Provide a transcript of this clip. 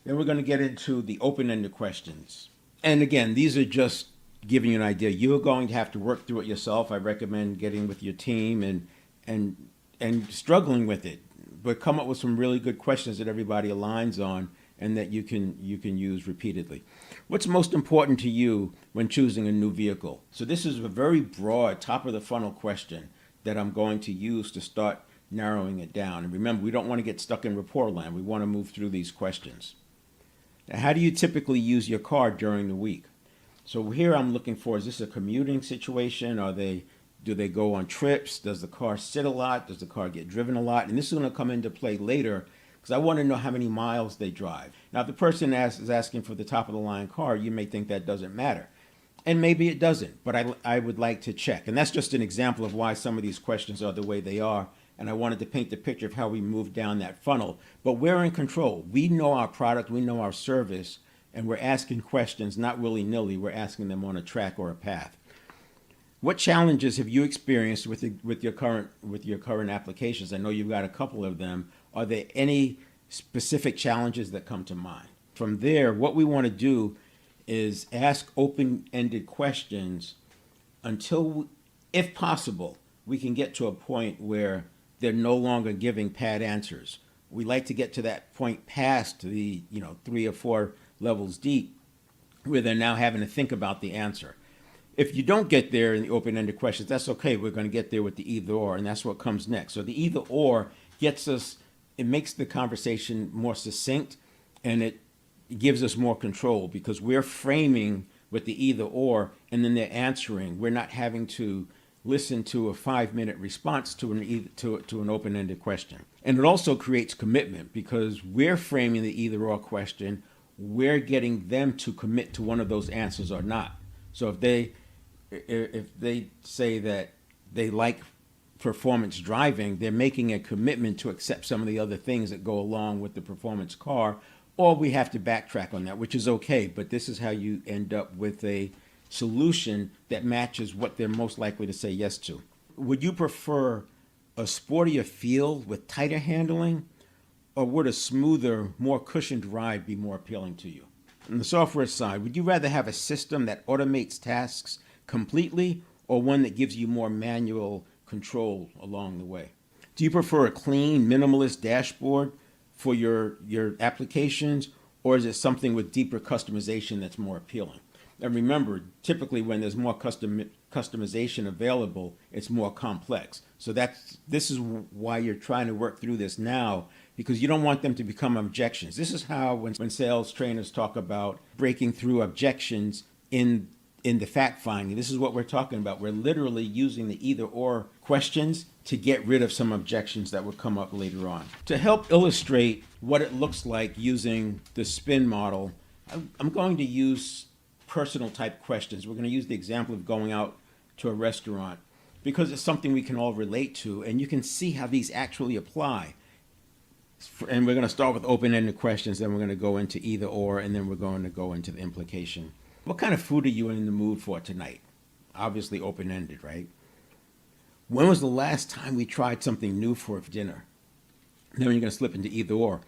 Then we're going to get into the open-ended questions. And again, these are just giving you an idea. You're going to have to work through it yourself. I recommend getting with your team and struggling with it, but come up with some really good questions that everybody aligns on and that you can use repeatedly. What's most important to you when choosing a new vehicle? So this is a very broad, top of the funnel question that I'm going to use to start narrowing it down. And remember, we don't want to get stuck in rapport land. We want to move through these questions. Now, how do you typically use your car during the week? So here I'm looking for, is this a commuting situation? Do they go on trips? Does the car sit a lot? Does the car get driven a lot? And this is going to come into play later because I want to know how many miles they drive. Now, if the person is asking for the top of the line car, you may think that doesn't matter. And maybe it doesn't, but I would like to check. And that's just an example of why some of these questions are the way they are. And I wanted to paint the picture of how we move down that funnel. But we're in control. We know our product, we know our service, and we're asking questions not willy-nilly. We're asking them on a track or a path. What challenges have you experienced with your current applications? I know you've got a couple of them. Are there any specific challenges that come to mind? From there, what we want to do is ask open-ended questions until, if possible, we can get to a point where they're no longer giving pat answers. We like to get to that point past the 3 or 4 levels deep where they're now having to think about the answer. If you don't get there in the open-ended questions, that's okay. We're going to get there with the either or, and that's what comes next. So the either or it makes the conversation more succinct, and it gives us more control because we're framing with the either or, and then they're answering. We're not having to listen to a 5-minute response to an open-ended question. And it also creates commitment because we're framing the either or question. We're getting them to commit to one of those answers or not. So if they say that they like performance driving, they're making a commitment to accept some of the other things that go along with the performance car, or we have to backtrack on that, which is okay. But this is how you end up with a solution that matches what they're most likely to say yes to. Would you prefer a sportier feel with tighter handling, or would a smoother, more cushioned ride be more appealing to you? On the software side, would you rather have a system that automates tasks completely or one that gives you more manual control along the way? Do you prefer a clean, minimalist dashboard for your applications, or is it something with deeper customization that's more appealing? And remember, typically when there's more customization available, it's more complex. So this is why you're trying to work through this now, because you don't want them to become objections. This is how when sales trainers talk about breaking through objections in the fact finding, this is what we're talking about. We're literally using the either or questions to get rid of some objections that would come up later on. To help illustrate what it looks like using the spin model, I'm going to use personal type questions. We're going to use the example of going out to a restaurant because it's something we can all relate to, and you can see how these actually apply. And we're going to start with open-ended questions, then we're going to go into either or, and then we're going to go into the implication. What kind of food are you in the mood for tonight? Obviously open-ended, right? When was the last time we tried something new for dinner? Then you're going to slip into either or.